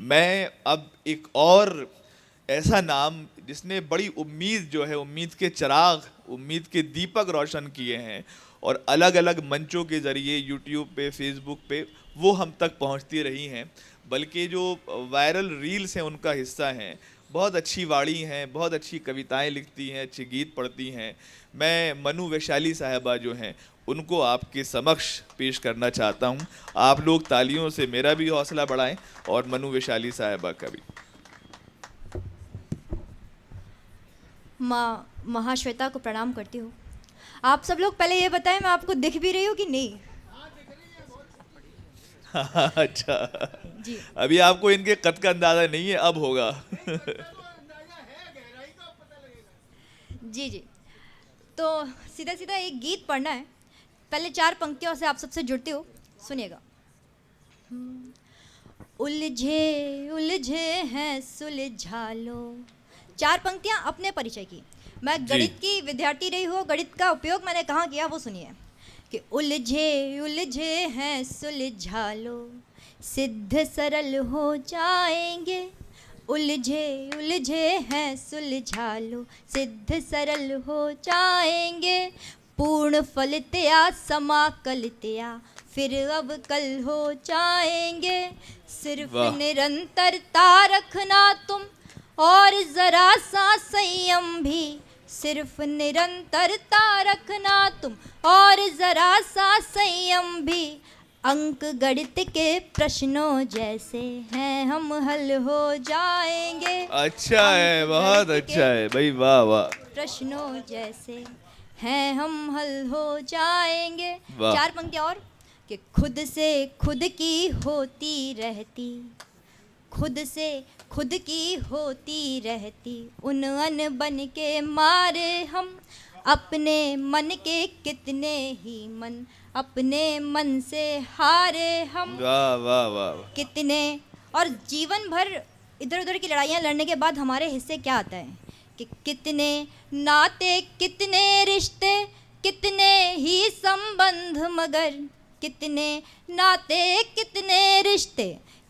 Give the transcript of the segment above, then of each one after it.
मैं अब एक और ऐसा नाम जिसने बड़ी उम्मीद जो है, उम्मीद के चिराग, उम्मीद के दीपक रोशन किए हैं और अलग अलग मंचों के ज़रिए यूट्यूब पे, फेसबुक पे वो हम तक पहुंचती रही हैं, बल्कि जो वायरल रील्स हैं उनका हिस्सा हैं। बहुत अच्छी वाणी हैं, बहुत अच्छी कविताएं लिखती हैं, अच्छे गीत पढ़ती हैं। मैं मनु वैशाली साहबा जो हैं उनको आपके समक्ष पेश करना चाहता हूं। आप लोग तालियों से मेरा भी हौसला बढ़ाएं और मनु वैशाली साहबा का भी। माँ महाश्वेता को प्रणाम करती हूँ। आप सब लोग पहले ये बताएं, मैं आपको दिख भी रही हूँ कि नहीं? अच्छा, जी अभी आपको इनके कद का अंदाजा नहीं है, अब होगा। जी जी। तो सीधा सीधा एक गीत पढ़ना है। पहले 4 पंक्तियों से आप सबसे जुड़ती हूँ, सुनिएगा। उलझे उलझे हैं सुलझा लो। 4 पंक्तियाँ अपने परिचय की। मैं जी। गणित की विद्यार्थी रही हूँ, गणित का उपयोग मैंने कहाँ किया वो सुनिए। कि उलझे उलझे हैं सुलझा लो, सिद्ध सरल हो जाएंगे। उलझे उलझे हैं सुलझा लो, सिद्ध सरल हो जाएंगे। पूर्ण फलितया समाकलितया फिर अब कल हो जाएंगे। सिर्फ वाह। निरंतरता रखना तुम और जरा सा संयम भी। सिर्फ निरंतरता रखना तुम और जरा सा संयम भी। अंक गणित के प्रश्नों जैसे हैं, हम हल हो जाएंगे। अच्छा है, अंक बहुत गणित अच्छा के है भाई, वाह वाह प्रश्नों जैसे हैं, हम हल हो जाएंगे। वाह। 4 पंक्तियाँ और। कि खुद से खुद की होती रहती, खुद से खुद की होती रहती उन अनबन के मारे हम। अपने मन के कितने ही मन, अपने मन से हारे हम। वाह वाह वाह। कितने और जीवन भर इधर उधर की लड़ाइयाँ लड़ने के बाद हमारे हिस्से क्या आता है? कि कितने नाते, कितने रिश्ते, कितने ही संबंध, मगर कितने नाते, कितने रिश्ते,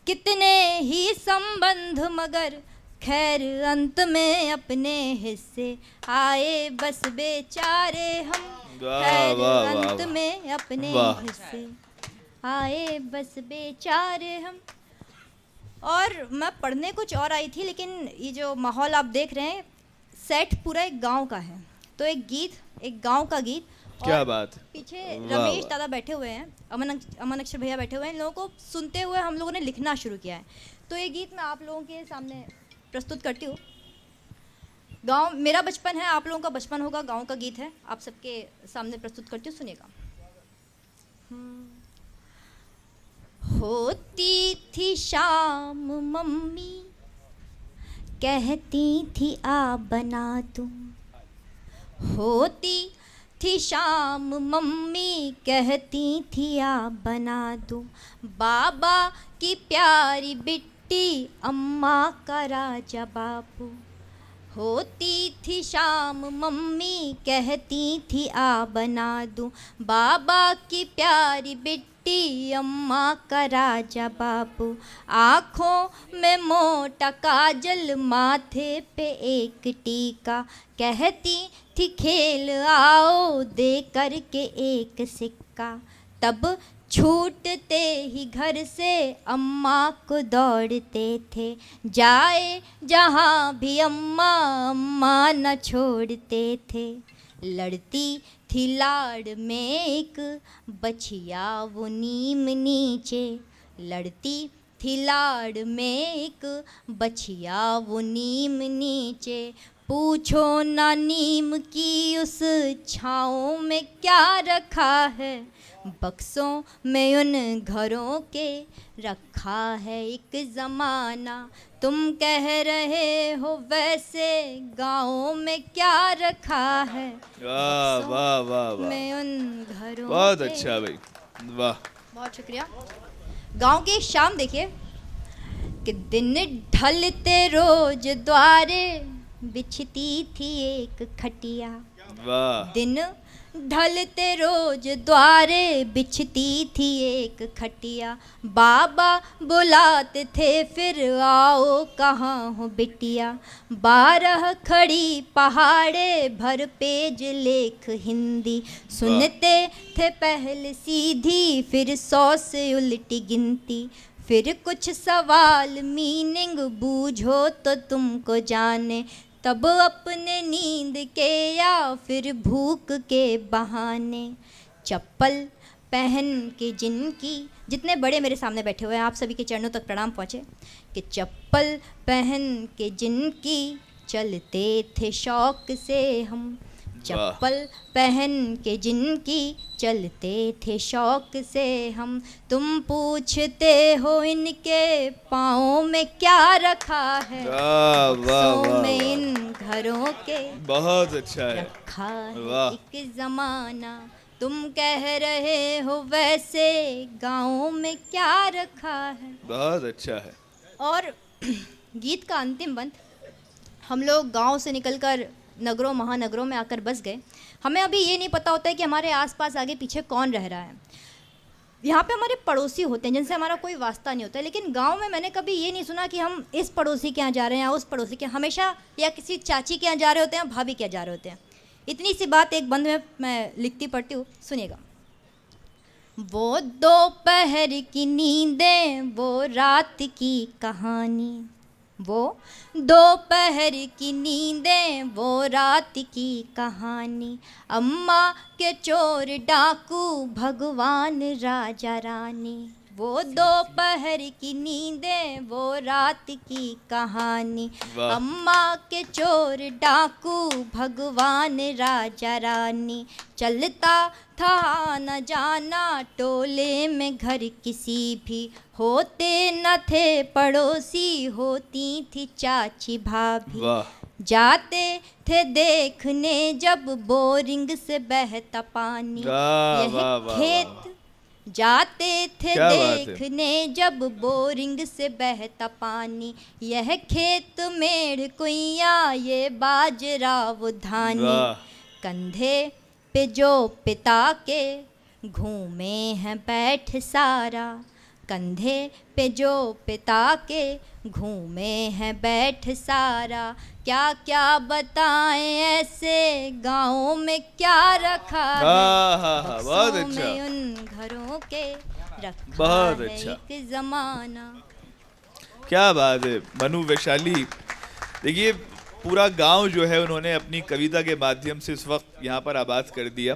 कितने ही संबंध, मगर खैर अंत में अपने हिस्से आए बस बेचारे हम। वाह खैर वाह वाह अंत वाह। में अपने वाह। हिस्से आए बस बेचारे हम। और मैं पढ़ने कुछ और आई थी, लेकिन ये जो माहौल आप देख रहे हैं, सेट पूरा एक गांव का है। तो एक गीत, एक गांव का गीत। क्या और बात। पीछे वाह रमेश वाह। दादा बैठे हुए हैं, अमन अक्षर भैया बैठे हुए हैं। इन लोगों को सुनते हुए हम लोगों ने लिखना शुरू किया है। तो ये गीत मैं आप लोगों के सामने प्रस्तुत करती हूँ। गांव मेरा बचपन है, आप लोगों का बचपन होगा, गांव का गीत है, आप सबके सामने प्रस्तुत करती हूँ, सुनिएगा। होती थी शाम मम्मी कहती थी आ बना तुम। होती थी शाम मम्मी कहती थी आ बना दूं। बाबा की प्यारी बिट्टी अम्मा का राजा बाबू। होती थी शाम मम्मी कहती थी आ बना दूं। बाबा की प्यारी बिट्टी अम्मा का राजा बाबू। आँखों में मोटा काजल, माथे पे एक टीका, कहती थी खेल आओ दे करके एक सिक्का। तब छूटते ही घर से अम्मा को दौड़ते थे, जाए जहाँ भी अम्मा अम्मा न छोड़ते थे। लड़ती थी लाड़ में एक बछिया वो नीम नीचे। लड़ती थी लाड़ में एक बछिया वो नीम नीचे। पूछो ना नीम की उस छाँव में क्या रखा है। बक्सों में उन घरों के रखा है एक ज़माना। तुम कह रहे हो वैसे गाँव में क्या रखा है। वाह बक्सों वाह वाह वाह। में उन घरों बहुत के। अच्छा भाई, वाह। बहुत शुक्रिया। गांव की एक शाम देखिए। कि दिन ढलते रोज द्वारे बिछती थी एक खटिया। वाह। दिन ढलते रोज द्वारे बिछती थी एक खटिया, बाबा बुलाते थे फिर आओ कहाँ हो बिटिया। 12 खड़ी पहाड़े भर पेज लेख हिंदी, सुनते थे पहले सीधी फिर 100 से उल्टी गिनती। फिर कुछ सवाल मीनिंग बूझो तो तुमको जाने, तब अपने नींद के या फिर भूख के बहाने। चप्पल पहन के जिनकी, जितने बड़े मेरे सामने बैठे हुए हैं आप सभी के चरणों तक प्रणाम पहुँचे, कि चप्पल पहन के जिनकी चलते थे शौक से हम। चप्पल पहन के जिनकी चलते थे शौक से हम। तुम पूछते हो इनके पाँव में क्या रखा है, बक्सों में इन घरों के बहुत अच्छा है, रखा है एक ज़माना। तुम कह रहे हो वैसे गाँव में क्या रखा है। बहुत अच्छा है। और गीत का अंतिम बंद, हम लोग गांव से निकलकर नगरों महानगरों में आकर बस गए। हमें अभी ये नहीं पता होता है कि हमारे आसपास आगे पीछे कौन रह रहा है। यहाँ पे हमारे पड़ोसी होते हैं जिनसे हमारा कोई वास्ता नहीं होता है, लेकिन गांव में मैंने कभी ये नहीं सुना कि हम इस पड़ोसी के यहाँ जा रहे हैं या उस पड़ोसी के, हमेशा या किसी चाची के यहाँ जा रहे होते हैं, भाभी के यहाँ जा रहे होते हैं। इतनी सी बात एक बंद में मैं लिखती पढ़ती हूँ, सुनिएगा। वो दोपहर की नींदें, वो रात की कहानी, वो दोपहर की नींदें, वो रात की कहानी। अम्मा के चोर डाकू भगवान राजा रानी, वो दोपहर की नींदें, वो रात की कहानी। अम्मा के चोर डाकू भगवान राजा रानी। चलता था न जाना टोले में घर किसी भी, होते न थे पड़ोसी होती थी चाची भाभी। जाते थे देखने जब बोरिंग से बहता पानी, यह खेत जाते थे देखने जब बोरिंग से बहता पानी। यह खेत मेढ़ कुइया ये बाजरा वो धानी। कंधे पे जो पिता के घूमे हैं बैठ सारा, कंधे पे जो पिता के घूमे हैं बैठ सारा। क्या क्या बताएं ऐसे गाँव में क्या रखा है, बक्सों में उन घरों के रखा बहुत है अच्छा। एक ज़माना। क्या बात है मनु वैशाली। देखिए पूरा गांव जो है उन्होंने अपनी कविता के माध्यम से इस वक्त यहाँ पर आबाद कर दिया।